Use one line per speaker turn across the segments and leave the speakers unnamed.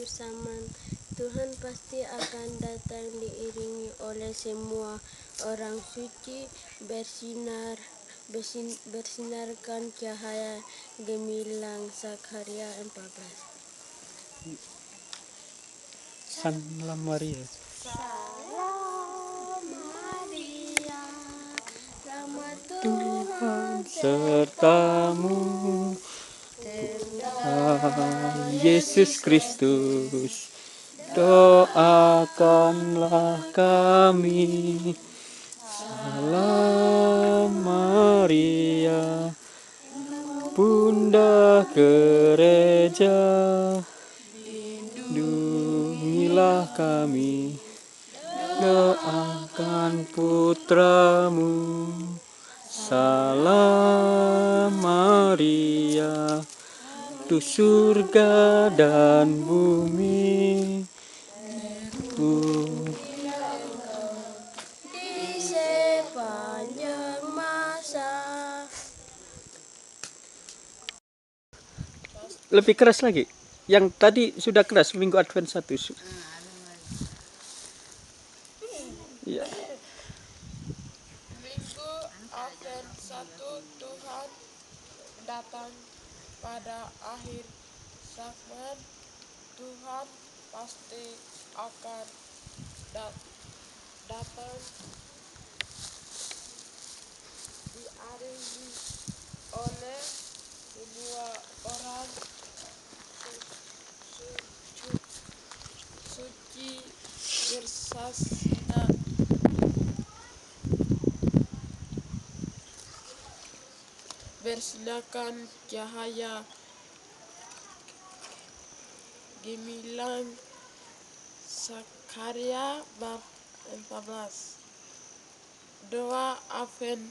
bersamaan. Tuhan pasti akan datang diiringi oleh semua orang suci, bersinarkan cahaya gemilang. Zakharia 14.
Salam Maria.
Salam Maria, rahmat
Tuhan sertamu, Tuhan Yesus Kristus, doakanlah kami. Salam Maria, Bunda Gereja, lindungilah kami, doakan putramu. Salam Maria, tu surga dan bumi,
di sepanjang masa.
lebih keras lagi. Yang tadi sudah keras, Minggu Advent 1. Ya.
Minggu Advent 1, Tuhan datang pada akhir zaman. Tuhan pasti akan datang diiringi oleh semua orang suci bersasina. Bersinakan cahaya gemilang. Zakharia bab 14. Doa Advent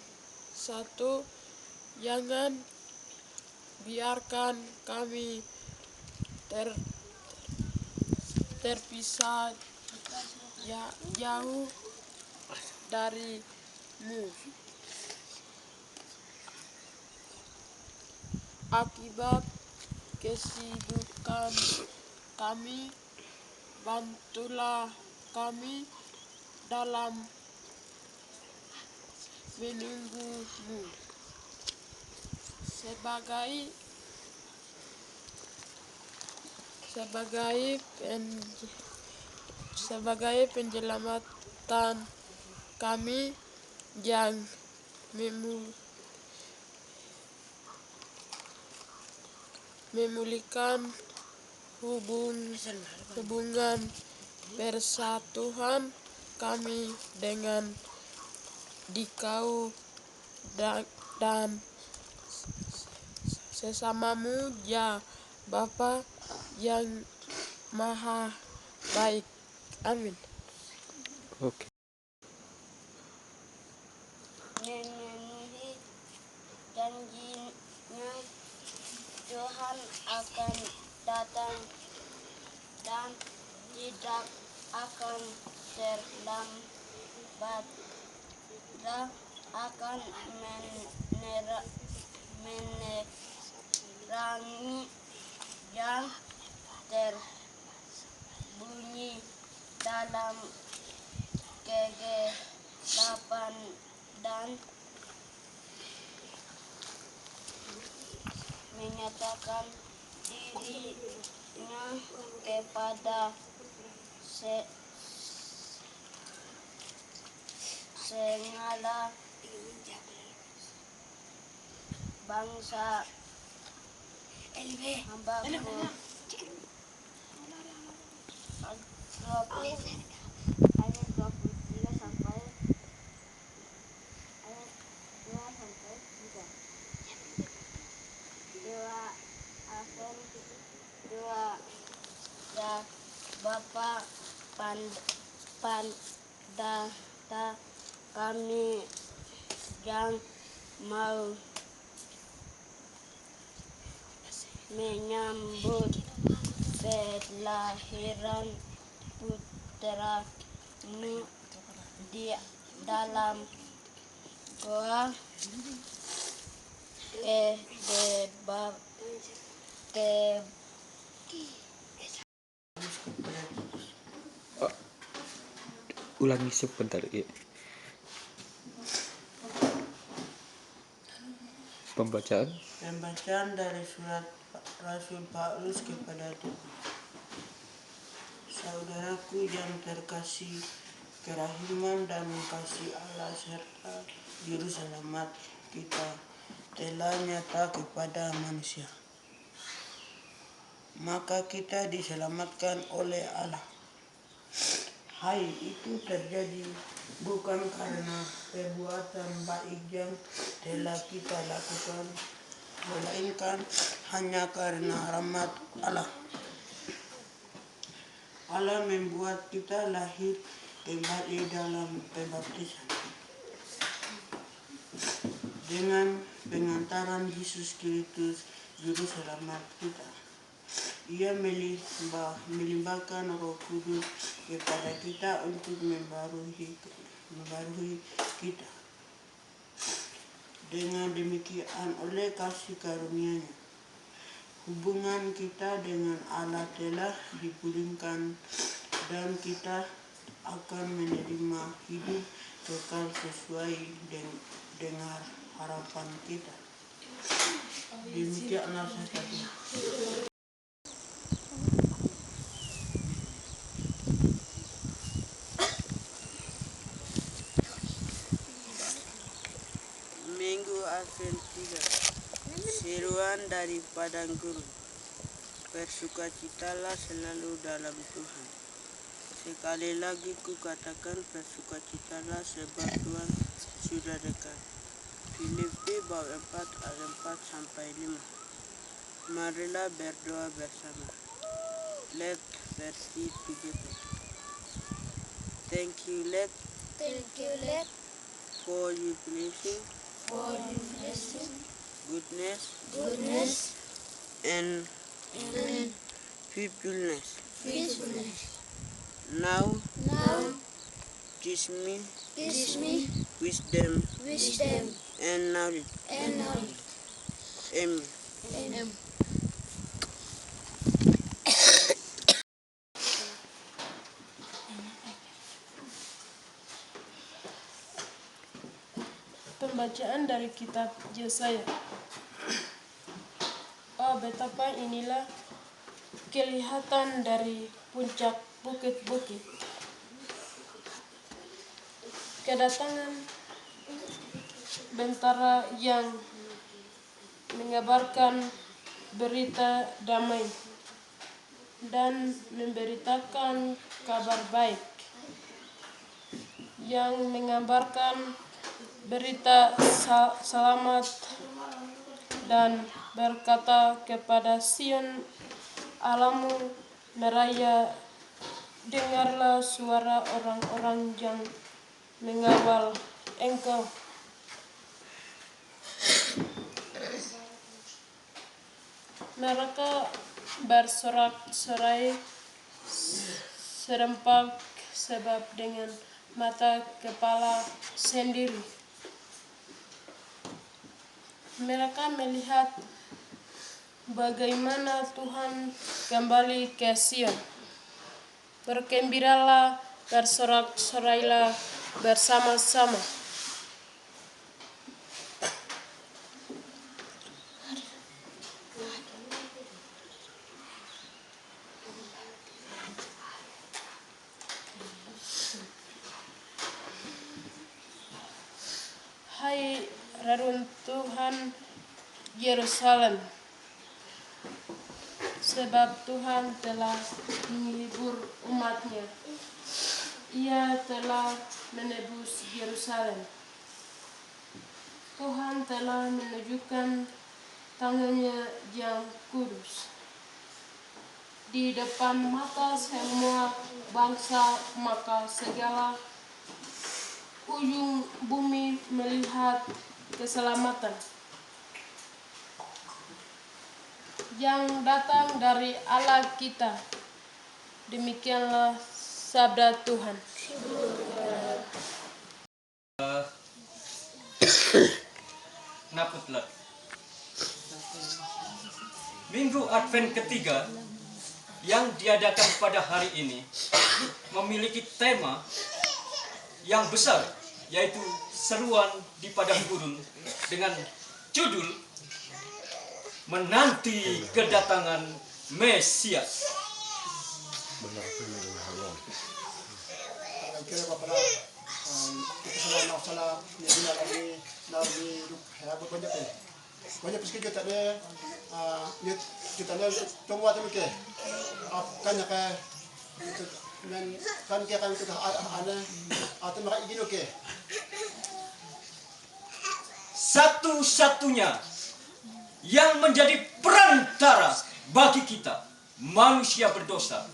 1. Jangan biarkan kami terpisah jauh darimu akibat kesibukan kami. Bantulah kami dalam menunggumu sebagai penyelamatan kami yang memulihkan hubungan persatuan kami dengan Dikau dan sesamamu, ya Bapa yang Maha Baik. Amin.
Oke.
Memenuhi janjinya, Tuhan akan datang dan tidak akan terlambat. Dia akan menerangi yang terbunyi dalam kegelapan dan menyatakan dirinya kepada segala bangsa. Hamba-Mu ayat 23 sampai ayat 2 sampai 3. Doa Advent 2. Ya Bapa, pandata kami yang mau menyambut kelahiran putra-Mu di dalam goa
ulangi sebentar ya. Pembacaan
dari surat Rasul Paulus kepada saudaraku yang terkasih, kerahiman dan kasih Allah serta juru selamat kita telah nyata kepada manusia. Maka kita diselamatkan oleh Allah. Hai, itu terjadi bukan karena perbuatan baik yang telah kita lakukan, melainkan hanya karena rahmat Allah. Allah membuat kita lahir kembali dalam pembaptisan dengan pengantaran Yesus Kristus, Juru Selamat kita. Ia melimpahkan Roh Kudus kepada kita untuk membaharui kita. Dengan demikian, oleh kasih karunia-Nya, hubungan kita dengan Allah telah dipulihkan dan kita akan menerima hidup kekal sesuai dengan harapan kita. Demikianlah sabda. Minggu Advent 3. Seruan dari padang gurun. Bersukacitalah selalu dalam Tuhan. Sekali lagi kukatakan, bersukacitalah sebab Tuhan sudah dekat. Filipi bab 4 ayat 4-5. Marilah berdoa bersama. Let's pray together. Thank you, Lord, for your blessing, goodness, and faithfulness. Now teach me wisdom and knowledge. Amen.
Pembacaan dari kitab Yesaya. Oh, betapa inilah kelihatan dari puncak bukit-bukit. Kedatangan bentara yang mengabarkan berita damai dan memberitakan kabar baik, yang mengabarkan berita selamat dan berkata kepada Sion, Allahmu meraya, dengarlah suara orang-orang yang mengawal Engkau. Mereka bersorak-sorai serempak sebab dengan mata kepala sendiri mereka melihat bagaimana Tuhan kembali ke Sion. Bergembiralah, bersorak-sorailah bersama-sama. Hai reruntuhan Yerusalem, sebab Tuhan telah menghibur umat-Nya. Ia telah menebus Yerusalem. Tuhan telah menunjukkan tangan-Nya yang kudus di depan mata semua bangsa, maka segala ujung bumi melihat keselamatan yang datang dari Allah kita. Demikianlah sabda Tuhan.
Naputlah. Minggu Advent ketiga yang diadakan pada hari ini memiliki tema yang besar, yaitu seruan di padang gurun dengan judul Menanti Kedatangan Mesias.
kira papala kita salah ni bila kami nabi habo banyak pesikit kita ni kita ni tunggu atau ke kanya ke itu dan kan kaya kami kita ada atau mereka ingin oke
Satu-satunya yang menjadi perantara bagi kita manusia berdosa,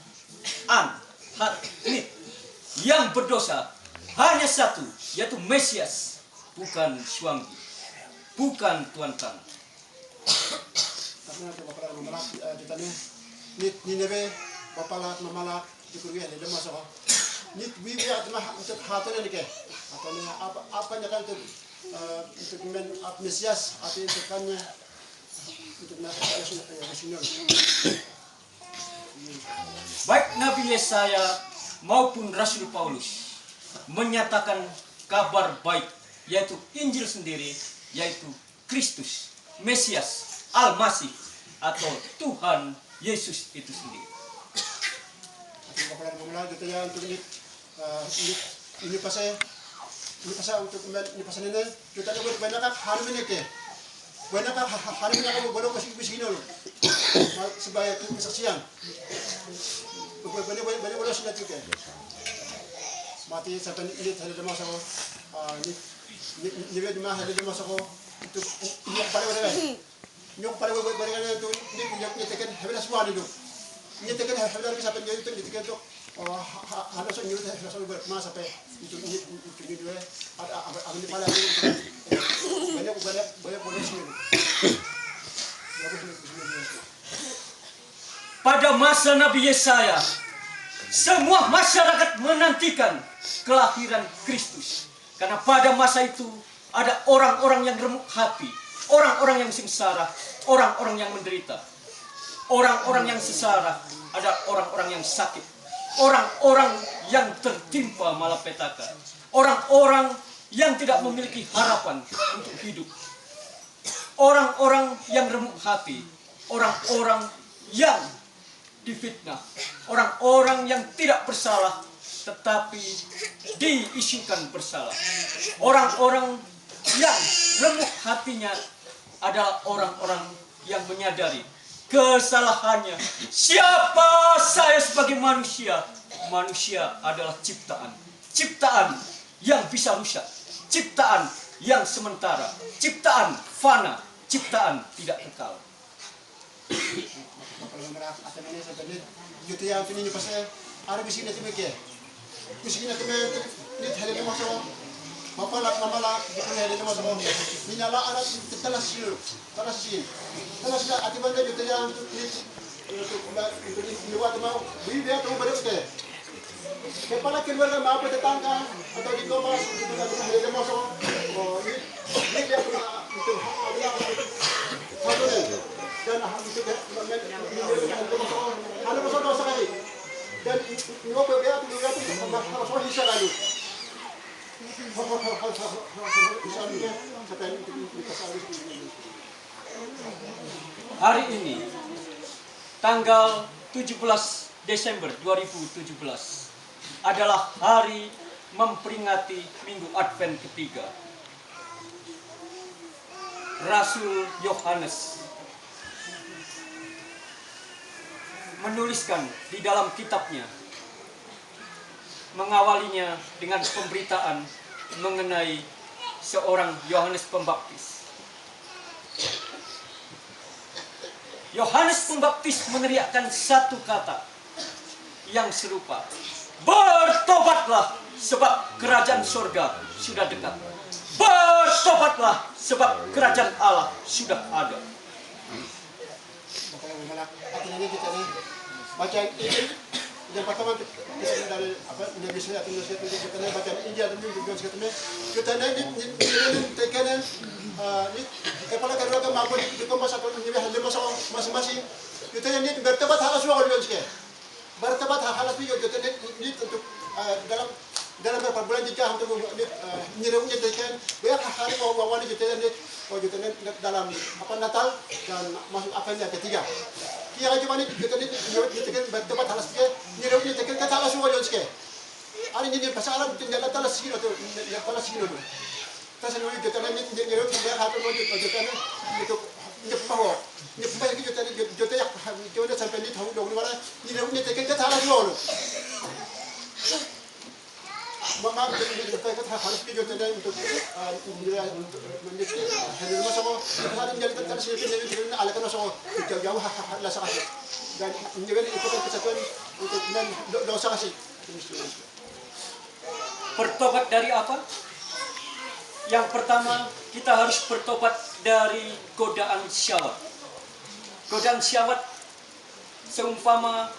yang berdosa hanya satu, yaitu Mesias, bukan Suanggi, bukan Tuan Tanah.
karena kita papala memalak kita ni nebe papala memalak dikuria ni lemas apa ni bibi atma untuk hatanya ni ke atau ni apa ni kan untuk men Mesias atau untuk kannya untuk nak nasional.
Baik Nabi Yesaya maupun Rasul Paulus menyatakan kabar baik, yaitu Injil sendiri, yaitu Kristus, Mesias, Al-Masih, atau Tuhan Yesus itu sendiri.
Kapal memalak kita yang untuk ini pasal untuk ini pasal ini kita nak buat banyak hal ini ke banyak hal ini aku baru kasih bising dulu sebagai kesaksian banyak boleh sudah juga mati sampai ini ada masa ini di mana ada masa itu ini pada nyok pada itu ini tekan habis semua itu ini tekan habis sampai itu tekan tu ada so nyuruh saya so bermas sampai itu dua ada di pala banyak boleh sih.
Pada masa Nabi Yesaya, semua masyarakat menantikan kelahiran Kristus. Karena pada masa itu ada orang-orang yang remuk hati, orang-orang yang sengsara, orang-orang yang menderita. Orang-orang yang sengsara ada orang-orang yang sakit, orang-orang yang tertimpa malapetaka, orang-orang yang tidak memiliki harapan untuk hidup, orang-orang yang remuk hati, orang-orang yang difitnah, orang-orang yang tidak bersalah tetapi diisukan bersalah, orang-orang yang remuk hatinya adalah orang-orang yang menyadari kesalahannya. Siapa saya sebagai manusia? Manusia adalah ciptaan, ciptaan yang bisa rusak, ciptaan yang sementara, ciptaan fana, ciptaan tidak kekal.
Kalau mereka akan ini sebenarnya itu yang ini pasal ada bising nanti mereka bising nanti mereka ni hari ni masuk mamalak itu hari ni masuk ni nyala anak telah sih ati benda itu yang itu buat mau bibi atau balik ke kepala keluarga mau tetangga atau di kompas itu hari ni masuk ni dia itu dan itu ada masuk dosa kali dan nggak boleh itu harus hisap lagi
Hari ini tanggal 17 Desember 2017 adalah hari memperingati Minggu Advent ketiga. Rasul Yohanes menuliskan di dalam kitabnya, mengawalinya dengan pemberitaan mengenai seorang Yohanes Pembaptis. Yohanes Pembaptis meneriakkan satu kata yang serupa, bertobatlah sebab kerajaan surga sudah dekat. Bertobatlah sebab kerajaan Allah sudah ada.
Akhirnya kita ni baca ini yang pertama kita dari apa Indonesia atau Indonesia kita ni baca India dan juga kita ni tekanan ni kepala keluarga mampu di kompas atau ni hal masing-masing kita ni bertobat harus juga orang sikit bertobat harus juga kita ni untuk dalam dalam beberapa bulan juga untuk nyiraunya tekan banyak hari wawan jutaan dalam apa Natal dan masuk apa yang ketiga kira cuma ini jutaan tekan bertempat halas ke nyiraunya tekan kata halas semua jauh hari ini pasaran tinggal Natal segini tu Natal segini tu terus ini jutaan ini nyirau banyak hari jutaan itu nyepawa lagi jutaan sampai ni tahu dong mana nyiraunya tekan kata halas semua Mama kita harus video tadi untuk menjadi hadir masuk hari ini kita harus ini alakan masuk jauh lah sakit dan menjadi ikutan kesatuan untuk dosa kasih.
Bertobat dari apa? Yang pertama, kita harus bertobat dari godaan syahwat. Godaan syahwat seumpama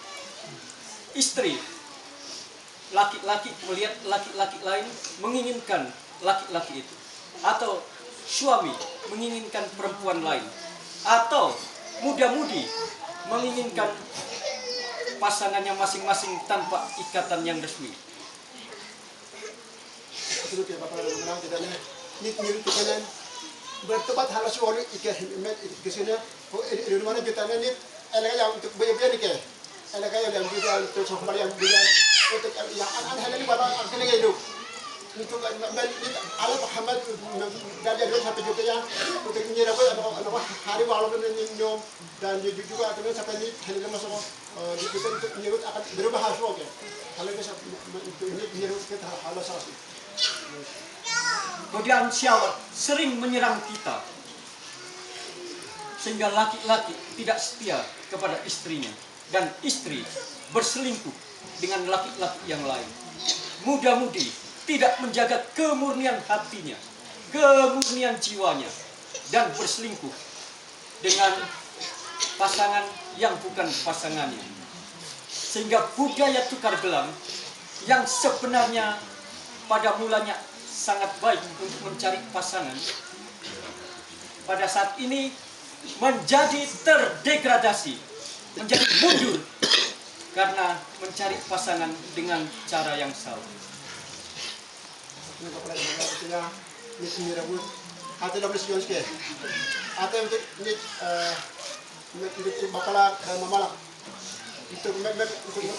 istri. Laki-laki melihat laki-laki lain menginginkan laki-laki itu, atau suami menginginkan perempuan lain, atau muda-mudi menginginkan pasangannya masing-masing tanpa ikatan yang resmi.
Itu dia bapak menang tidak ni tu kan bertobat harus walu kesini di mana kita ni elega yang untuk bayar ni ke elega yang dia untuk sampai yang dia untuk yang anak-anak ini barang akhirnya hidup untuk ala Muhammad dari dulu sampai juga yang untuk nyerap hari walau nyom dan juga akhirnya sampai ini hari masuk kita untuk nyerut akan berubah hasil oke kalau bisa ini nyerut kita halau saksi
Godaan syahwat sering menyerang kita sehingga laki-laki tidak setia kepada istrinya dan istri berselingkuh dengan laki-laki yang lain. Muda-mudi tidak menjaga kemurnian hatinya, kemurnian jiwanya, dan berselingkuh dengan pasangan yang bukan pasangannya. Sehingga budaya tukar gelang yang sebenarnya pada mulanya sangat baik untuk mencari pasangan, pada saat ini menjadi terdegradasi, menjadi mundur karena mencari pasangan dengan cara yang salah.
Ini kepala kita ni sendiri pun ada dalam sekian sekian. Ada untuk ni bakala mamala. Itu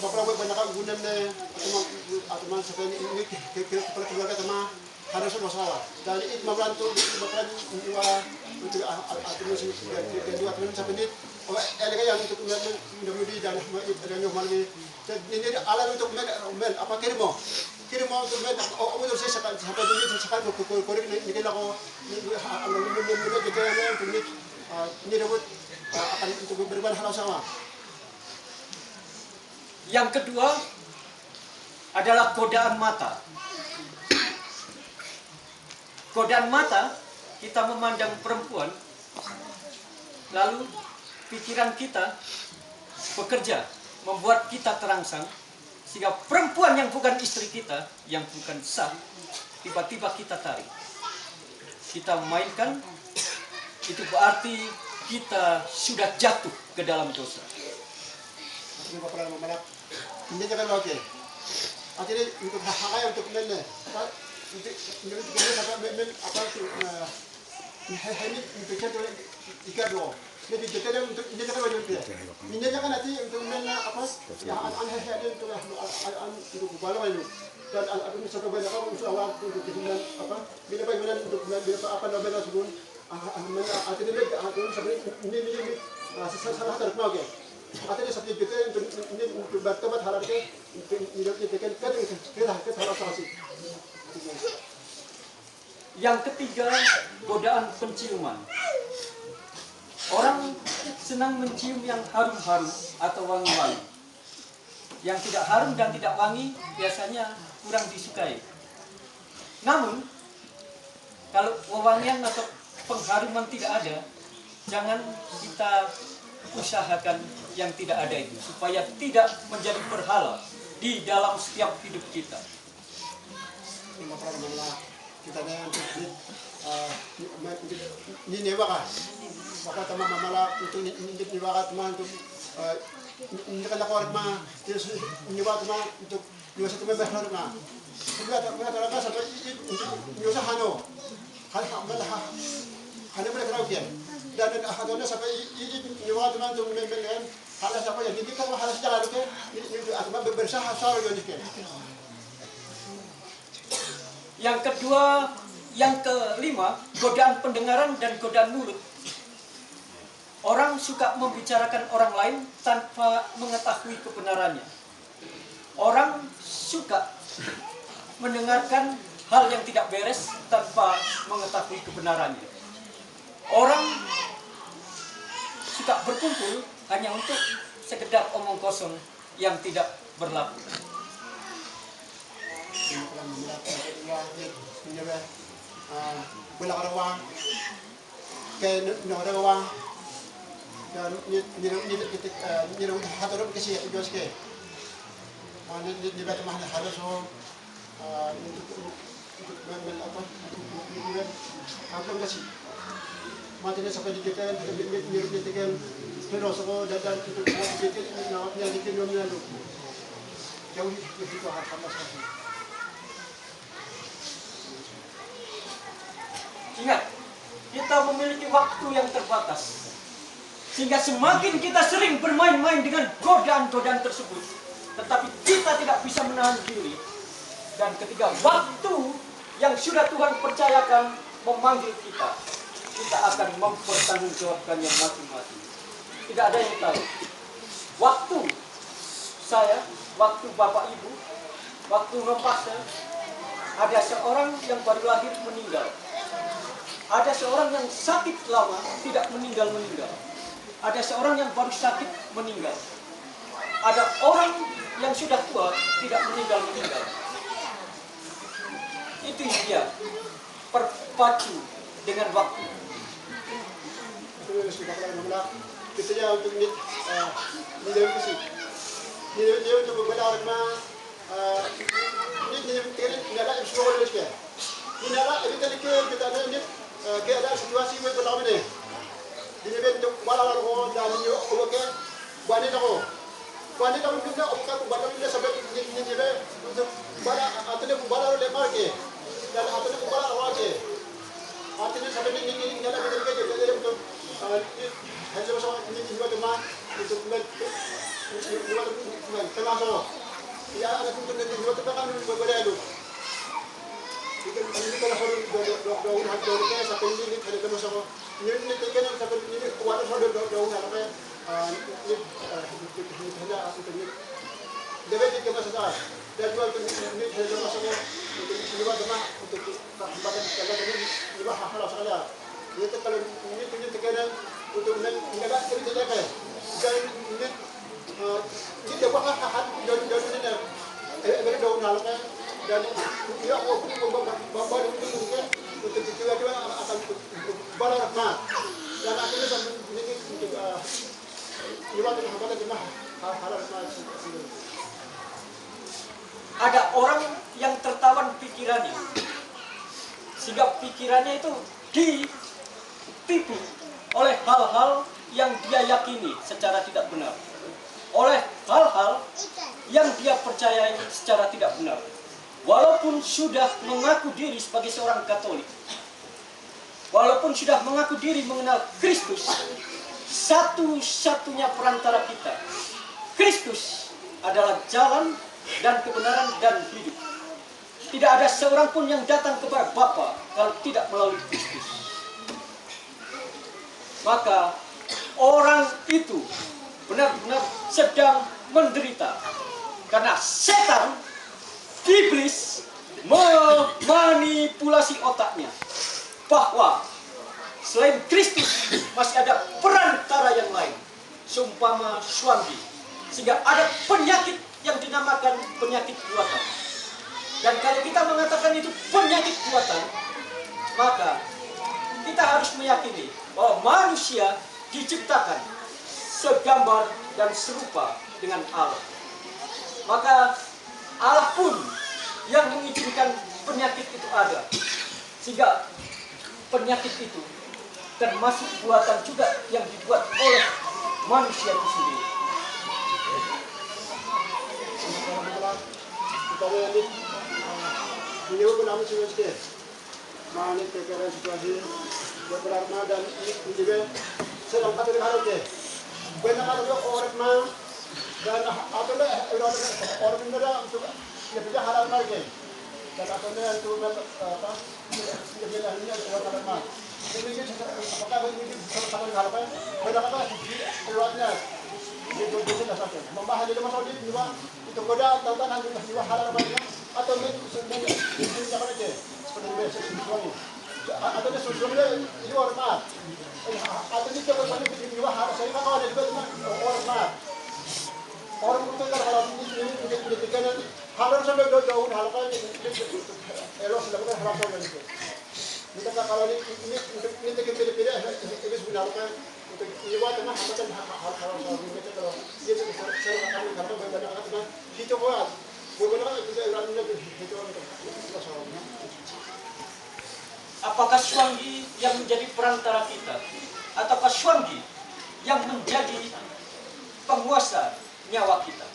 bakala banyak guna ni atau sampai ini kepala keluarga sama harus masalah. Dan itu mamala tu bakala untuk atau kedua teman sampai ni elega yang untuk menjadi dan nyuman ni ini alat untuk mel apa kirimo untuk mel untuk saya sampai ini sampai korek ni kita ko kita yang untuk ni dapat akan untuk berubah hal sama.
Yang kedua adalah godaan mata. Godaan mata, kita memandang perempuan lalu pikiran kita bekerja, membuat kita terangsang, sehingga perempuan yang bukan istri kita, yang bukan sah, tiba-tiba kita tarik. Kita mainkan, itu berarti kita sudah jatuh ke dalam dosa.
Ini bapak mamalak, ini jangan lagi. Akhirnya untuk hal-hal untuk mana? Untuk sampai apa itu? Ini untuk kita ikat loh. Jadi kita untuk ini kita wajib dia. Ini jangan nanti untuk mana apa? Yang aneh-aneh untuk kepala itu. Dan ada misalnya banyak orang untuk awal untuk kita apa? Bila bagaimana untuk bila apa namanya sebelum akhirnya sampai ini salah terkenal ke. Akhirnya sampai kita untuk bertobat halal ke untuk kita harus saksi.
Yang ketiga, godaan penciuman. Orang senang mencium yang harum-harum atau wangi-wangi. Yang tidak harum dan tidak wangi biasanya kurang disukai. Namun, kalau wewangian atau pengharuman tidak ada, jangan kita usahakan yang tidak ada itu, supaya tidak menjadi berhala di dalam setiap hidup kita.
Kita ni newa kan, maka teman mamala untuk ni newa kan teman untuk ni kalau orang mah terus newa teman untuk newa satu member harus mah mengatakan sampai nyusa hano hano mereka rakyat dan hadonya sampai nyawa teman tuh men halas apa ya kita kalau halas jalan ke atau bersah soal ini ke.
Yang kedua, yang kelima, godaan pendengaran dan godaan mulut. Orang suka membicarakan orang lain tanpa mengetahui kebenarannya. Orang suka mendengarkan hal yang tidak beres tanpa mengetahui kebenarannya. Orang suka berkumpul hanya untuk sekedar omong kosong yang tidak berlaku.
Wala karawang kay narawang dan ni hatarap kasi Diyos kay ni ba mahal halos so apa kasi mati na sa pagdidikan ni pero so dadan itu yang dikirim lalu jauh itu harus
Ingat, kita memiliki waktu yang terbatas. Sehingga semakin kita sering bermain-main dengan godaan-godaan tersebut, tetapi kita tidak bisa menahan diri. Dan ketika waktu yang sudah Tuhan percayakan memanggil kita, kita akan mempertanggungjawabkannya masing-masing. Tidak ada yang tahu. Waktu saya, waktu Bapak Ibu, waktu Nopasa, ada seorang yang baru lahir meninggal. Ada seorang yang sakit lama tidak meninggal-meninggal. Ada seorang yang baru sakit meninggal. Ada orang yang sudah tua tidak meninggal-meninggal. Itu dia, berpacu dengan waktu.
Kita ya untuk ni kasi ni untuk berbeda dengan ni nggak ada semua orang ni. Ni nggak ada kita ada ni kayak ada situasi yang berlaku ni. Ini bentuk malah orang dan ni orang Bani tahu juga orang bani dia sampai ni untuk bala atau dia bala orang lemar ke dan atau dia bala orang ke. Artinya sampai ni nggak ada kita untuk hanya masalah ini juga teman untuk buat termasuk ya ada untuk juga teman berbeda itu. Ini kalau daun daun ke sampai ini ada termasuk ini tekan sampai ini kuat sampai daun sampai ini hanya untuk ini. Demi kita masalah dan juga ini hanya termasuk untuk juga teman untuk badan kalau ini juga hal sekali. Itu kalau ini punya tekanan untuk menegak kebijakan dan ini kita buat hal dan daun hal kan dan dia mau bawa untuk tiba-tiba akan balas mat dan akhirnya sampai ini untuk juga dengan jemaah hal
Ada orang yang tertawan pikirannya, sehingga pikirannya itu ditipu oleh hal-hal yang dia yakini secara tidak benar, oleh hal-hal yang dia percayai secara tidak benar. Walaupun sudah mengaku diri sebagai seorang Katolik, walaupun sudah mengaku diri mengenal Kristus, satu-satunya perantara kita, Kristus adalah jalan dan kebenaran dan hidup. Tidak ada seorang pun yang datang kepada Bapa kalau tidak melalui Kristus. Maka orang itu benar-benar sedang menderita karena setan, iblis memanipulasi otaknya bahwa selain Kristus masih ada perantara yang lain, seumpama suami, sehingga ada penyakit yang dinamakan penyakit buatan. Dan kalau kita mengatakan itu penyakit buatan, maka kita harus meyakini bahwa manusia diciptakan segambar dan serupa dengan Allah. Maka Allah pun yang mengizinkan penyakit itu ada, sehingga penyakit itu termasuk buatan juga yang dibuat oleh manusia itu sendiri.
Kita Ini pun kami sudah sedih. Mana kekerasan situasi beberapa dan ini juga sedang kata dengan orang deh. Benar ada orang mah dan apa le orang Indonesia untuk dia punya halal market. Dan apa le untuk apa dia punya halnya orang mah. Ini apakah ini sama halal apa? Benar apa keluarnya itu sudah sampai. Membahas di rumah Saudi juga itu goda tentang juga halal apa atau ini apa aja seperti biasa sesuatu. Atau dia sebelumnya ini orang mah. Atau dia coba balik ke juga harus saya kalau ada juga orang mah. Orang itu kalau ini kan halal sampai daun halal kan elok sudah halal sampai itu. Kita kalau ini kita pilih-pilih ini sebenarnya untuk iwan dengan halal halal kita kalau dia saya akan kalau banyak kan itu buat bukan kita orangnya itu orang
Apakah Swangi yang menjadi perantara kita? Ataukah Swangi yang menjadi penguasa nyawa kita?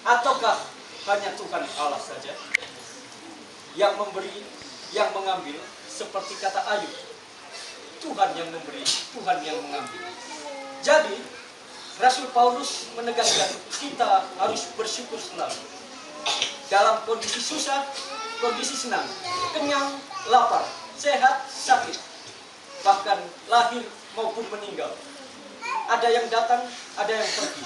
Ataukah hanya Tuhan Allah saja yang memberi, yang mengambil, seperti kata Ayub, Tuhan yang memberi, Tuhan yang mengambil. Jadi Rasul Paulus menegaskan kita harus bersyukur selalu dalam kondisi susah, kondisi senang, kenyang, lapar, sehat, sakit, bahkan lahir maupun meninggal. Ada yang datang, ada yang pergi.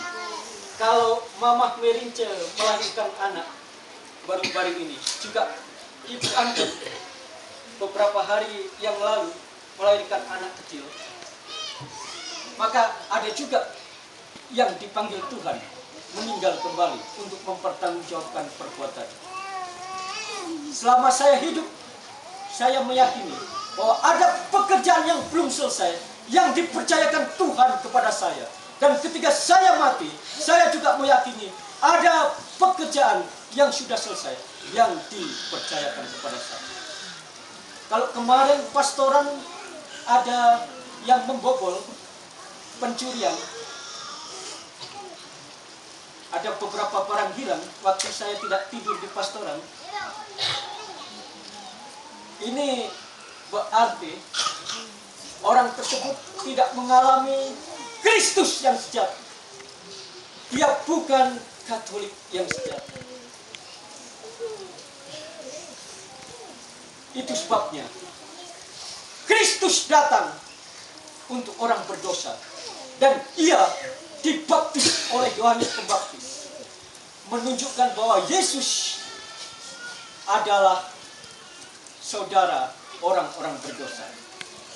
Kalau Mamah Merince melahirkan anak baru-baru ini, juga Ibu Anggun beberapa hari yang lalu melahirkan anak kecil, maka ada juga yang dipanggil Tuhan meninggal kembali untuk mempertanggungjawabkan perbuatan. Selama saya hidup, saya meyakini bahwa ada pekerjaan yang belum selesai yang dipercayakan Tuhan kepada saya. Dan ketika saya mati, saya juga meyakini ada pekerjaan yang sudah selesai yang dipercayakan kepada saya. Kalau kemarin pastoran ada yang membobol pencurian, ada beberapa barang hilang waktu saya tidak tidur di pastoran. Ini berarti orang tersebut tidak mengalami Kristus yang sejati. Dia bukan Katolik yang sejati. Itu sebabnya Kristus datang untuk orang berdosa, dan ia dibaptis oleh Yohanes Pembaptis, menunjukkan bahwa Yesus adalah saudara orang-orang berdosa.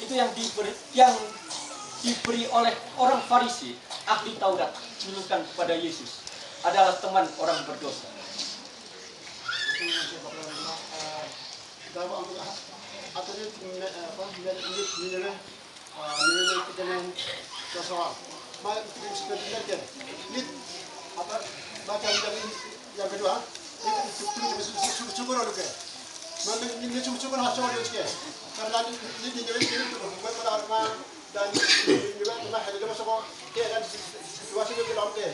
Itu yang diberi oleh orang Farisi, ahli Taurat, menunjukkan kepada Yesus adalah teman orang berdosa.
Yang kedua, syukur dulu ke. Ini syukur hasil dia. Karena ini buat pada orang dan juga cuma ada masuk ke dan situasi itu dalam ke.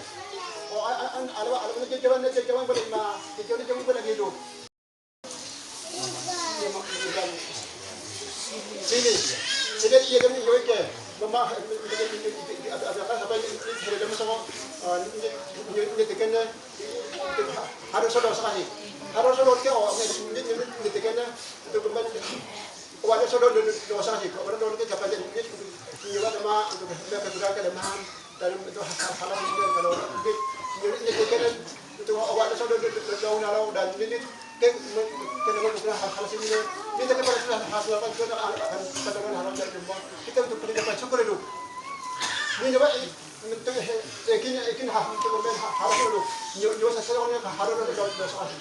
Oh, ada jawaban boleh mah. Jawaban boleh hidup. Sini dia kami jawab ke. Mama ada sampai ada masuk ini tekan harus ada sekali. Harus ada ke ini tekan itu kembali. Wajar sudah dosa sih. Orang orang kita dapat ini juga sama untuk mereka berangkat dan maham dalam itu hal-hal ini kalau ini tekan itu wajar sudah daun alau dan ini kena menggunakan hal-hal ini tekan pada sudah hasil apa kita akan katakan hal dari rumah kita untuk pendidikan syukur itu. Ini juga untuk ikin untuk memberi hal itu. Nyawa sesuatu yang harus ada dosa sih.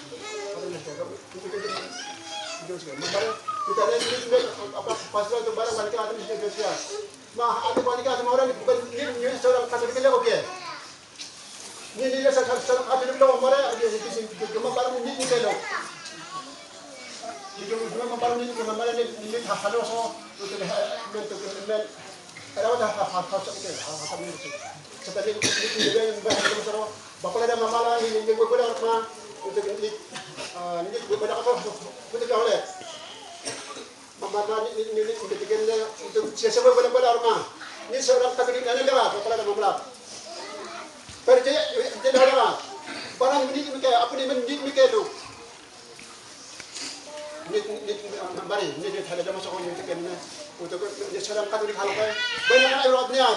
Kita lihat ini apa pasal itu barang wanita ada di Indonesia. Nah, ada wanita sama orang ini seorang Katolik dia oke. Ini dia seorang Katolik dia orang dia cuma barang ini kalau. Dia cuma barang ini cuma barang ini halo so untuk ada apa seperti ini dia yang bahasa Bapak ada mamalah ini yang gue dah untuk ini banyak apa untuk kau le mama ini bikinnya untuk siapa boleh rumah ini seorang Katolik ada lewat kepala nama belak percaya tidak lewat barang ini kayak apa ini kayak tu ini bari ini ada jamaah sekolah ini bikinnya untuk seorang Katolik hal kayak banyak orang Eropanya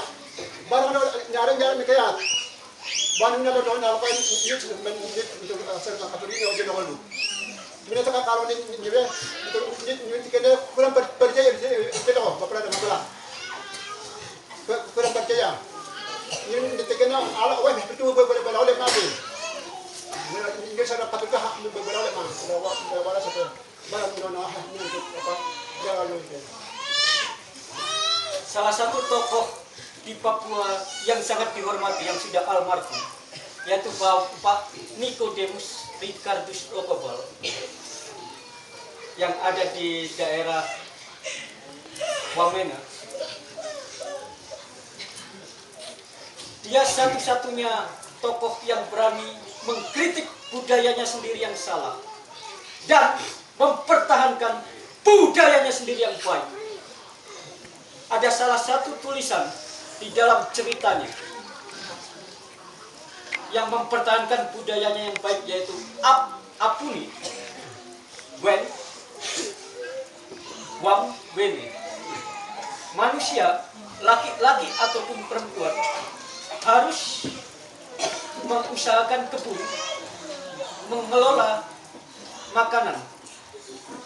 barang nyari kayak Banu na doon na kayo ni untuk seorang Katolik yang jadi orang. Mina tak kalau ni ni kena kurang percaya itu loh, bapa dan mama. Kurang percaya. Ini kena ala wah betul boleh oleh mati. Mina ini seorang Katolik boleh oleh mati. Wala satu barang no ni untuk apa jalan itu.
Salah satu tokoh di Papua yang sangat dihormati yang sudah almarhum yaitu Pak Nicodemus Ricardus Lokobal yang ada di daerah Wamena. Dia satu-satunya tokoh yang berani mengkritik budayanya sendiri yang salah dan mempertahankan budayanya sendiri yang baik. Ada salah satu tulisan di dalam ceritanya yang mempertahankan budayanya yang baik yaitu Apuni Wen Wam Wene. Manusia laki-laki ataupun perempuan harus mengusahakan kebun, mengelola makanan.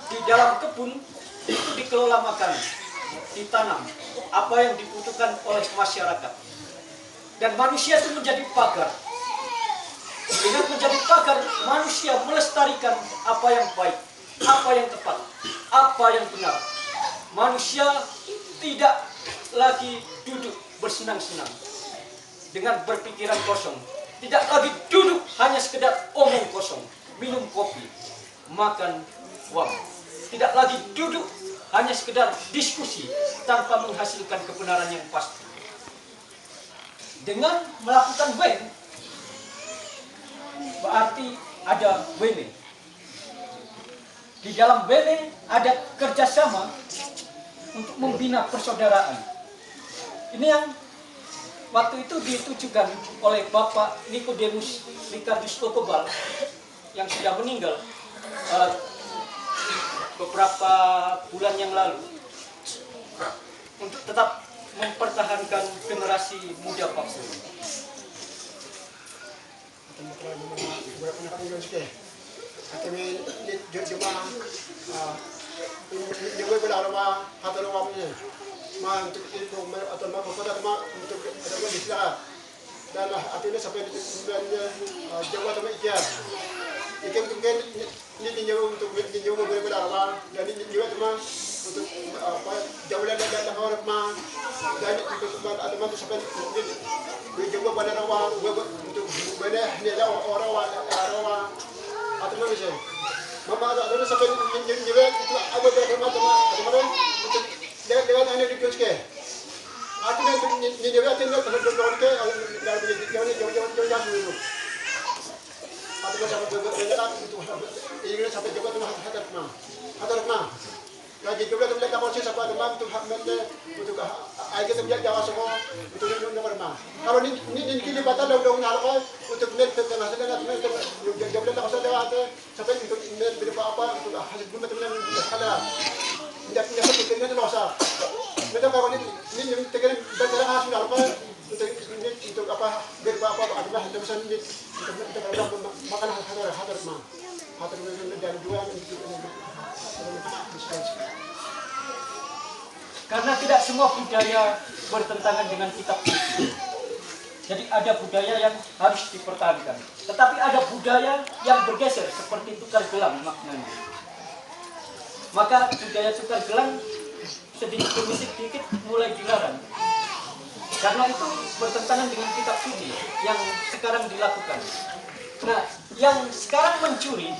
Di dalam kebun itu dikelola makanan, ditanam apa yang dibutuhkan oleh masyarakat. Dan manusia itu menjadi pagar. Dengan menjadi pagar, manusia melestarikan apa yang baik, apa yang tepat, apa yang benar. Manusia tidak lagi duduk bersenang-senang dengan berpikiran kosong. Tidak lagi duduk hanya sekedar omong kosong, minum kopi, makan uang. Tidak lagi duduk hanya sekedar diskusi tanpa menghasilkan kebenaran yang pasti. Dengan melakukan wen, berarti ada wene. Di dalam wene ada kerjasama untuk membina persaudaraan. Ini yang waktu itu ditujukan oleh Bapak Nicodemus Ricardus Lokobal yang sudah meninggal beberapa bulan yang lalu untuk tetap mempertahankan generasi muda Papua.
Dan akhirnya sampai Jawa sama Ikia. Ikan mungkin ini tinjau untuk tinjau beberapa arwah dan ini juga cuma untuk apa jauh dan orang mah dan untuk ada mah sampai ini jawa pada arwah untuk benar ini ada arwah atau mana sih mama ada sampai juga itu apa berapa teman untuk dengan anda di kios ke artinya ini juga artinya kalau ke dari jauh dulu atau sampai berjalan itu ini sampai juga tuh hadir mah lagi juga tuh lihat kamu sampai demam tuh untuk air kita biar Jawa semua untuk nomor mah kalau ini kini batal dong hal untuk net tengah tengah jauh lihat kalau lewat sampai untuk net berapa apa untuk hasil pun teman sekali tidak pikirnya itu dosa kita kalau ini tekan berjalan hasil apa untuk apa berapa apa adalah bisa untuk makan hadir mah dan dua
karena tidak semua budaya bertentangan dengan kitab suci. Jadi ada budaya yang harus dipertahankan. Tetapi ada budaya yang bergeser seperti tukar gelang maknanya. Maka budaya tukar gelang sedikit demi sedikit mulai dilarang. Karena itu bertentangan dengan kitab suci yang sekarang dilakukan. Nah, yang sekarang mencuri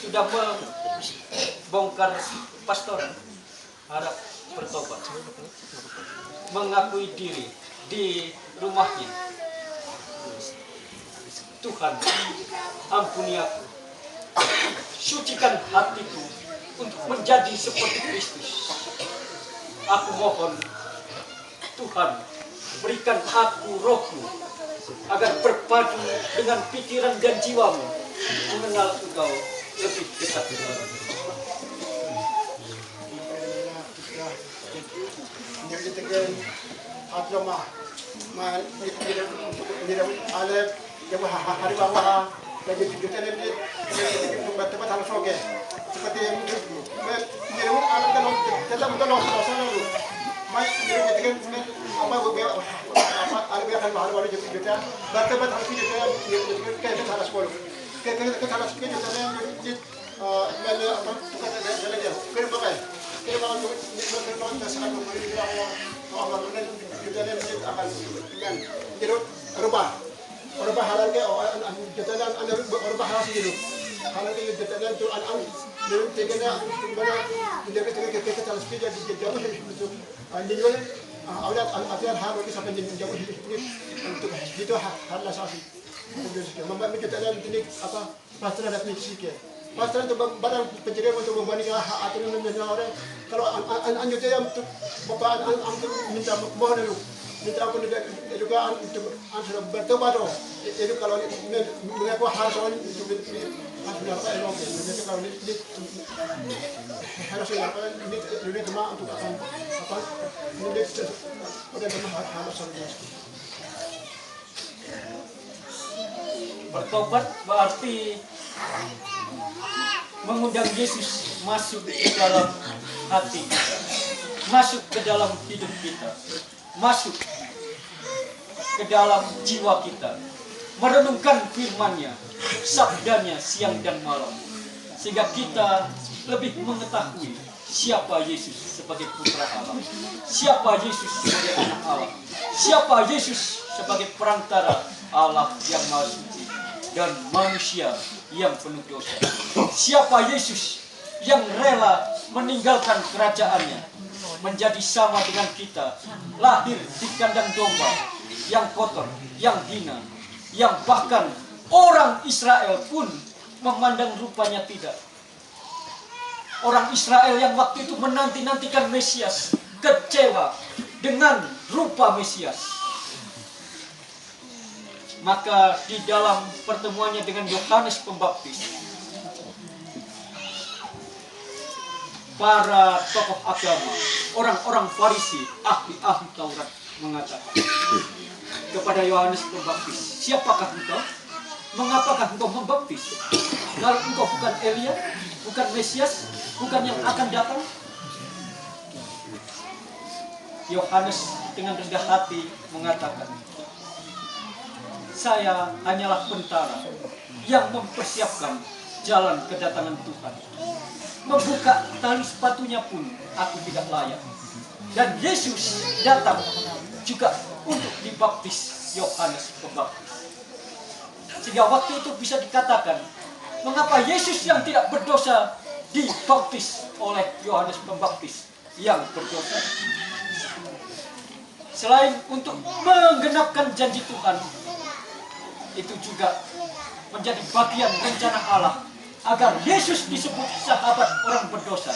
sudah membongkar pastoran, harap bertobat, mengakui diri di rumahnya. Tuhan, ampuni aku. Sucikan hatiku untuk menjadi seperti Kristus. Aku mohon, Tuhan, berikan aku roh-Mu agar berpadu dengan pikiran dan jiwamu mengenal Engkau lebih dekat lagi.
Yang ditekan atroma, ada yang hari bawah lagi kita ini tempat harus oke. Seperti yang ini alat dalam dalam lalu. Mai kita kan apa ada kan baru kita bertempat harus kita kayak harus sekolah. Kayak harus kita jadi mana apa kata dia kerja pakai. Kita mau sangat memberi Allah kita ini akan jadi rubah halal ke kita rubah halal sih dulu halal ke kita tu dari tegaknya mana dari kita harus kerja di jauh itu jadi awalnya akhir halal ke sampai jauh untuk itu halal sih memang kita ini apa pastor ada sedikit. Pastor itu barang pencarian untuk membandingkan aturan dan orang. Kalau anjut yang untuk bapak untuk minta mohon dulu, minta aku juga untuk sudah bertobat dong. Itu kalau mengaku harus orang itu harus berapa elok. Jadi kalau ini harus berapa ini cuma untuk apa? Ini udah cuma harus saja.
Bertobat berarti mengundang Yesus masuk ke dalam hati kita, masuk ke dalam hidup kita, masuk ke dalam jiwa kita, merenungkan firman-Nya, sabdanya siang dan malam, sehingga kita lebih mengetahui siapa Yesus sebagai putra Allah, siapa Yesus sebagai anak Allah, siapa Yesus sebagai perantara Allah yang Maha Suci dan manusia yang penuh dosa. Siapa Yesus yang rela meninggalkan kerajaannya, menjadi sama dengan kita, lahir di kandang domba yang kotor, yang hina, yang bahkan orang Israel pun memandang rupanya tidak. Orang Israel yang waktu itu menanti-nantikan Mesias, kecewa dengan rupa Mesias. Maka di dalam pertemuannya dengan Yohanes Pembaptis, para tokoh agama, orang-orang Farisi, ahli-ahli Taurat mengatakan kepada Yohanes Pembaptis, siapakah engkau? Mengapakah engkau membaptis? Lalu engkau bukan Elia, bukan Mesias, bukan yang akan datang? Yohanes dengan rendah hati mengatakan, saya hanyalah pentara yang mempersiapkan jalan kedatangan Tuhan. Membuka tali sepatunya pun aku tidak layak. Dan Yesus datang juga untuk dibaptis Yohanes Pembaptis. Sehingga waktu itu bisa dikatakan, mengapa Yesus yang tidak berdosa dibaptis oleh Yohanes Pembaptis yang berdosa? Selain untuk menggenapkan janji Tuhan, itu juga menjadi bagian rencana Allah agar Yesus disebut sahabat orang berdosa.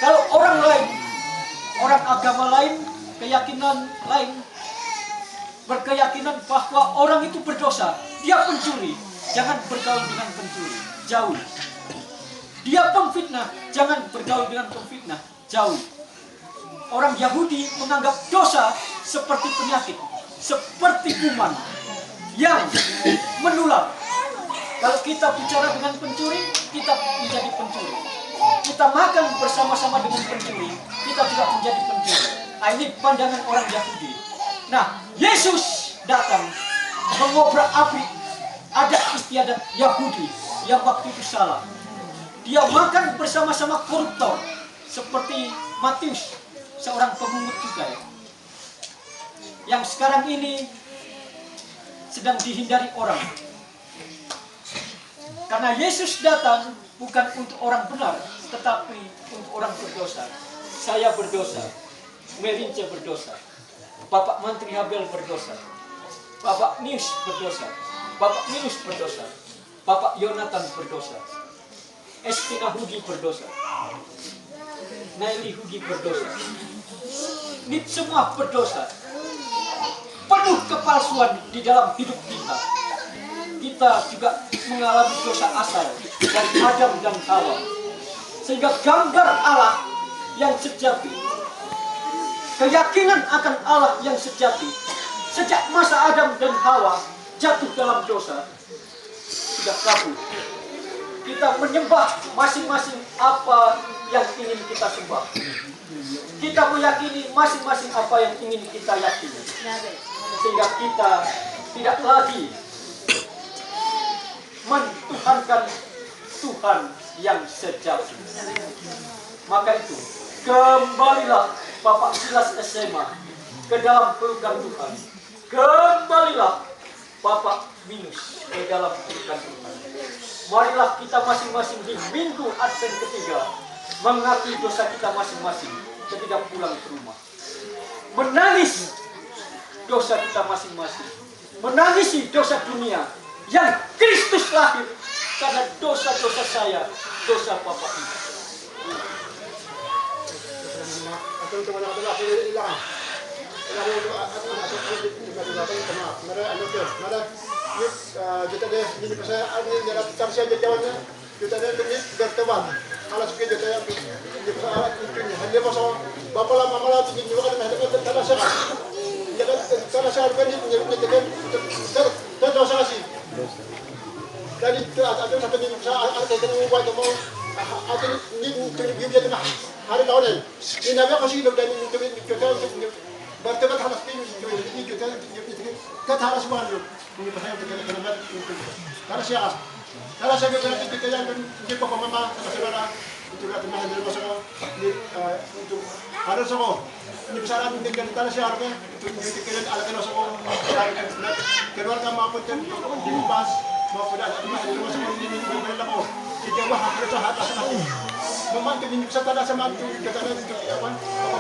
Kalau orang lain, orang agama lain, keyakinan lain berkeyakinan bahwa orang itu berdosa, dia pencuri, jangan bergaul dengan pencuri, jauh. Dia pemfitnah, jangan bergaul dengan pemfitnah, jauh. Orang Yahudi menganggap dosa seperti penyakit, seperti kuman yang menular. Kalau kita bicara dengan pencuri, kita menjadi pencuri. Kita makan bersama-sama dengan pencuri, kita juga menjadi pencuri. Nah, ini pandangan orang Yahudi. Nah, Yesus datang mengobrak-abrik adat istiadat Yahudi yang waktu itu salah. Dia makan bersama-sama koruptor seperti Matius, seorang pemungut cukai, yang sekarang ini sedang dihindari orang. Karena Yesus datang bukan untuk orang benar, tetapi untuk orang berdosa. Saya berdosa, Merince berdosa, Bapak Menteri Habel berdosa. Bapak Nius berdosa, Bapak Minus berdosa, Bapak Yonatan berdosa, Estina Hugi berdosa, Naili Hugi berdosa. Ini semua berdosa. Penuh kepalsuan di dalam hidup kita. Kita juga mengalami dosa asal dari Adam dan Hawa. Sehingga gambar Allah yang sejati, keyakinan akan Allah yang sejati, sejak masa Adam dan Hawa jatuh dalam dosa, sudah kabur. Kita menyembah masing-masing apa yang ingin kita sembah. Kita meyakini masing-masing apa yang ingin kita yakini. Sehingga kita tidak lagi mentuhankan Tuhan yang sejati. Maka itu, kembalilah Bapak Silas SMA ke dalam pelukan Tuhan. Kembalilah Bapak Minus ke dalam pelukan Tuhan. Marilah kita masing-masing di minggu Advent ketiga mengakui dosa kita masing-masing ketika pulang ke rumah. Menangis dosa kita masing-masing. Menangisi dosa dunia yang Kristus lahir karena dosa-dosa saya, dosa Bapak Ibu.
Kita deh ini pasal ini dalam tarsiah jawabannya kita deh ini berteman alas kita deh ini pasal ini hanya pasal bapa lama malah tinggi juga kan ada tanah sekat ya kan tanah sekat kan ini kan dosa sih dan itu ada satu ini pasal ada yang buat mau ada ini dia tengah hari tahun ini nabi aku sih dan ini kita berteman harus ini kita harus malu ini pasal kita karena saya bilang kita yang di papa mama sama saudara itu kan teman dari masa untuk harus semua ini besaran dengan tanah siarnya untuk kita ala kena semua keluarga maupun di pas maupun ada di masa ini berlaku kita wah harus atas aku membantu ini bisa tanah semantu kita itu apa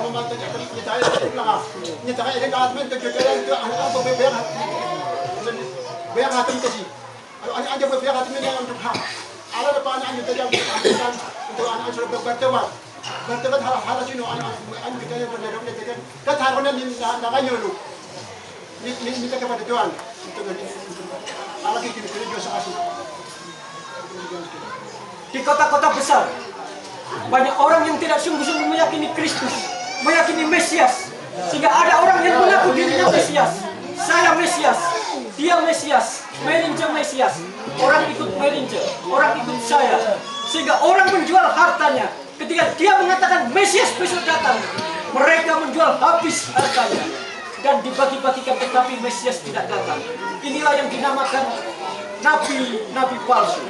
membantu kita ini tak ada admin kita itu apa bayar hati kasih. Kalau anak bayar hati yang untuk hak. Ada depan anak kita yang untuk anak sudah berteman. Berteman harus ini anak kita yang berdedok kita kan harusnya nakanya lu. Minta kepada Tuhan untuk Allah kita dosa asli.
Di kota-kota besar banyak orang yang tidak sungguh-sungguh meyakini Kristus, meyakini Mesias. Sehingga ada orang yang mengaku dirinya Mesias. Saya Mesias, dia Mesias, merinja Mesias. Orang ikut merinja, orang ikut saya. Sehingga orang menjual hartanya. Ketika dia mengatakan Mesias besok datang, mereka menjual habis hartanya dan dibagi-bagikan, tetapi Mesias tidak datang. Inilah yang dinamakan nabi palsu.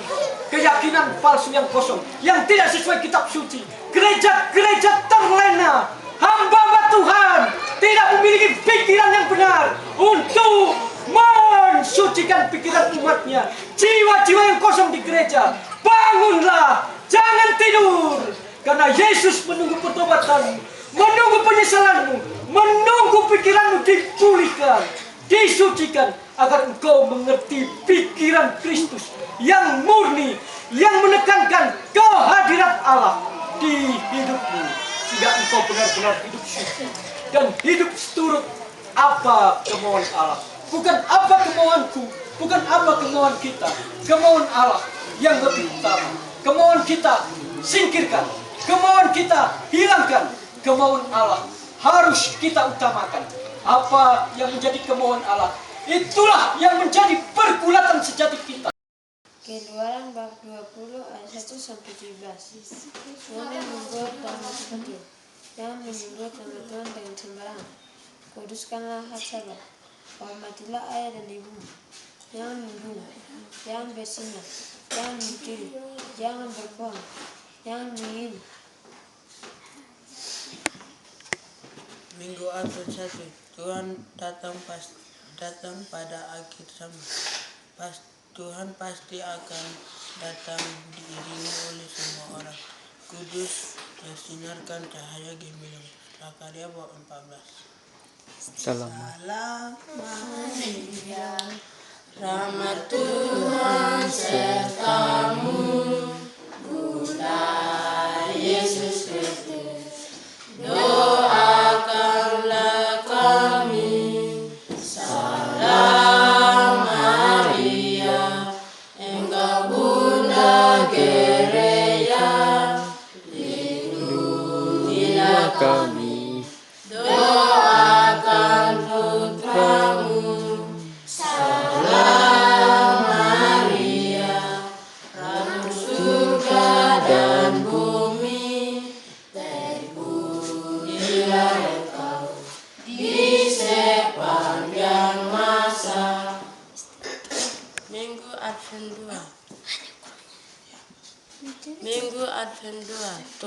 Keyakinan palsu yang kosong, yang tidak sesuai kitab suci. Gereja-gereja terlena. Hamba Tuhan tidak memiliki pikiran yang benar untuk mensucikan pikiran umatnya. Jiwa-jiwa yang kosong di gereja, bangunlah, jangan tidur. Karena Yesus menunggu pertobatan, menunggu penyesalanmu, menunggu pikiranmu dipulihkan, disucikan, agar engkau mengerti pikiran Kristus yang murni, yang menekankan kehadirat Allah di hidupmu. Sehingga engkau benar-benar hidup suci dan hidup seturut apa kemauan Allah. Bukan apa kemauanku, bukan apa kemauan kita. Kemauan Allah yang lebih utama. Kemauan kita singkirkan, kemauan kita hilangkan. Kemauan Allah harus kita utamakan. Apa yang menjadi kemauan Allah, itulah yang menjadi pergulatan sejati kita.
Keluaran bab 20 ayat 1 sampai 17. Jangan membuat nama seperti jangan menyebut nama Tuhan dengan sembarangan. Kuduskanlah sabat. Hormatilah ayah dan ibumu. Jangan membunuh, jangan bersinah, jangan mencuri, jangan berbohong, jangan mengingini.
Minggu Advent 1, Tuhan datang pada akhir zaman. Tuhan pasti akan datang diiringi oleh semua orang kudus yang sinarkan cahaya gemilang. Zakaria bab 14.
Selamat.
Salam Maria, rahmat Tuhan sertamu, Bunda Yesus Kristus, doakanlah kami. Salam Maria, Engkau Bunda gereja, lindungilah kami. Doakan putramu. Salam Maria, Ratu surga dan bumi, terpujilah engkau di sepanjang masa. Minggu Advent 2. Minggu Advent 2.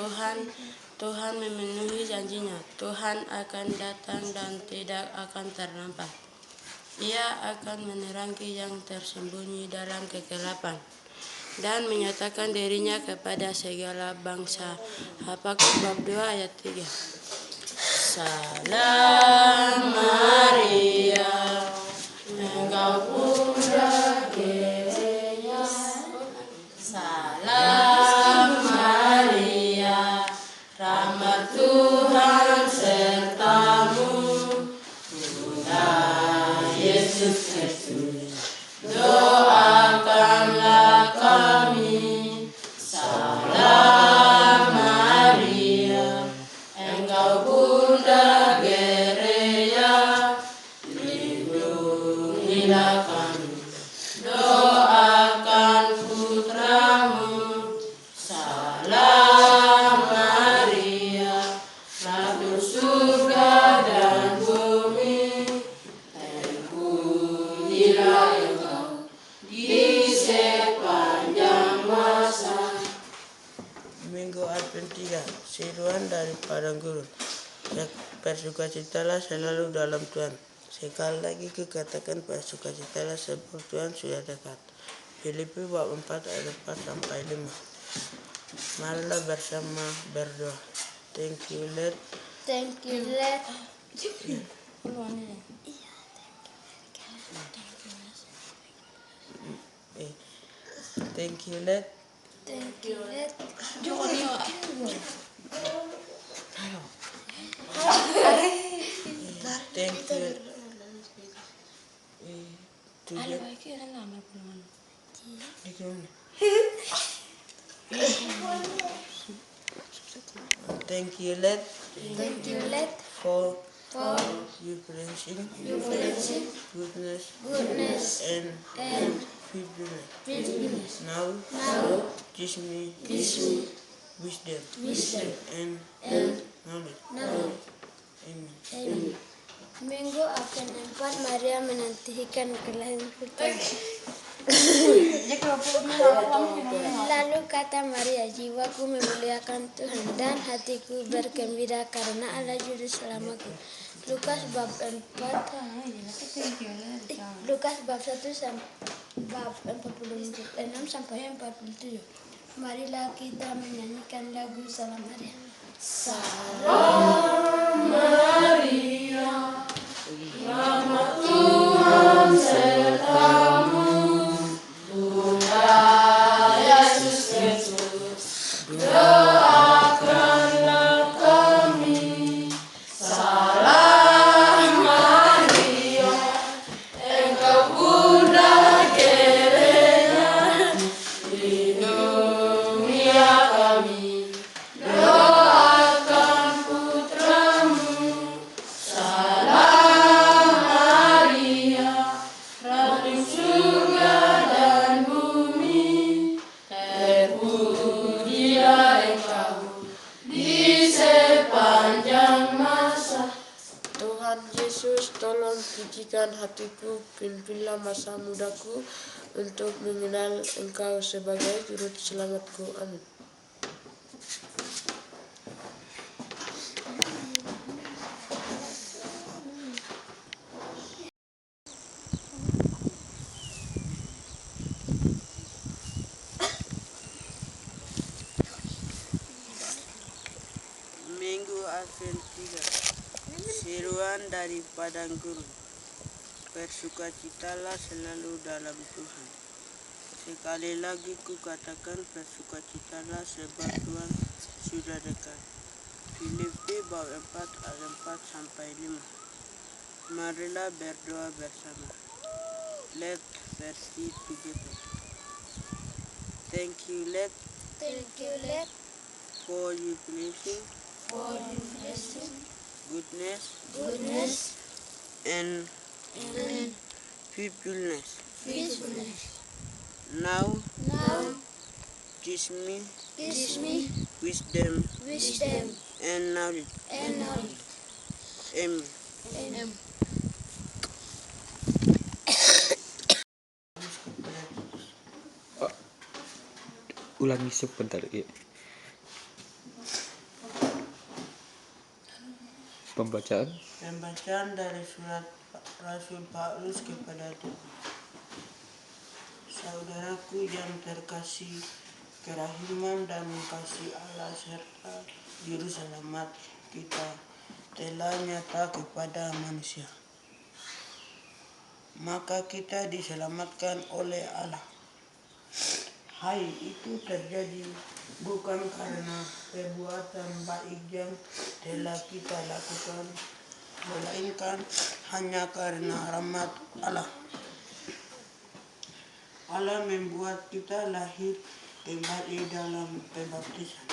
Tuhan memenuhi janjinya. Tuhan akan datang dan tidak akan terlambat. Ia akan menerangi yang tersembunyi dalam kegelapan dan menyatakan dirinya kepada segala bangsa. Habakuk bab 2 ayat 3. Salam Maria, Engkau Bunda gereja. Salam Maria, rahmat Tuhan sertamu, Bunda Yesus Kristus, doakanlah kami. Salam Maria, Engkau Bunda gereja, lindungilah kami. Doakan putramu. Salam Maria, Ratu surga dan bumi, terpujilah engkau di sepanjang masa. Minggu Advent 3. Seruan dari padang gurun. Bersukacitalah selalu dalam Tuhan. Sekali lagi kukatakan bersukacitalah sebab Tuhan sudah dekat. Filipi bab 4 ayat 4 sampai 5. Marilah bersama berdoa. Thank you, Lord.
Thank you, Lord.
Thank you, Lord.
Thank you, Lord.
Thank you. Tujuh. Thank you, Lord.
Thank you, Lord,
For
for
your blessing,
your blessing,
goodness,
goodness,
and
and
faithfulness.
faithfulness.
Now,
Now,
teach me wisdom
wisdom,
and
and
knowledge.
knowledge.
Amen.
Amen. Minggu akan 4 Maria menantikan kelahiran putra. Lalu kata Maria, jiwaku memuliakan Tuhan dan hatiku bergembira karena Allah juru selamatku. Lukas bab 1 bab 46 sampai 47. Marilah kita menyanyikan lagu Salam Maria. Salam Maria, rahmat Tuhan sertamu, Bunda Yesus Kristus, doakanlah kami. Salam Maria, Engkau Bunda gereja, lindungilah kami. Doakan putramu. Salam Maria, Ratu surga dan bumi, terpujilah engkau di sepanjang masa. Tuhan Yesus, tolong sucikan hatiku, pimpinlah masa mudaku untuk mengenal Engkau sebagai juru selamatku. Amin. Minggu Advent 3.
Seruan dari padang gurun, bersukacitalah selalu dalam Tuhan. Sekali lagi ku katakan bersukacitalah sebab Tuhan sudah dekat. Filipi bab 4 ayat 4-5. Marilah berdoa bersama. Let's pray together. Thank you, Lord, for your blessing, goodness, and faithfulness. Now, teach me wisdom and knowledge. Amen.
Ulangi sebentar. Pembacaan
dari surat Rasul Paulus kepada Timotius. Saudaraku yang terkasih, kerahiman dan kasih Allah serta juru selamat kita telah nyata kepada manusia. Maka kita diselamatkan oleh Allah. Hal itu terjadi bukan karena perbuatan baik yang telah kita lakukan, melainkan hanya karena rahmat Allah. Allah membuat kita lahir kembali dalam pembaptisan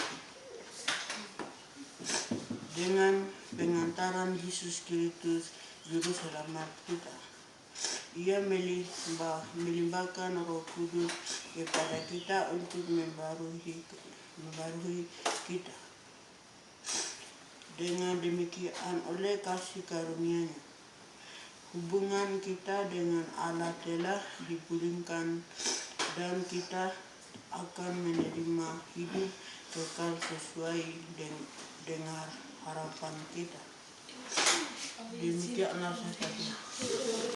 dengan pengantaran Yesus Kristus Juru Selamat kita. Ia melimpahkan Roh Kudus kepada kita untuk membaharui kita. Dengan demikian, oleh kasih karunia-Nya, hubungan kita dengan Allah telah dipulihkan dan kita akan menerima hidup kekal sesuai dengan harapan kita. Demikianlah saya tadi.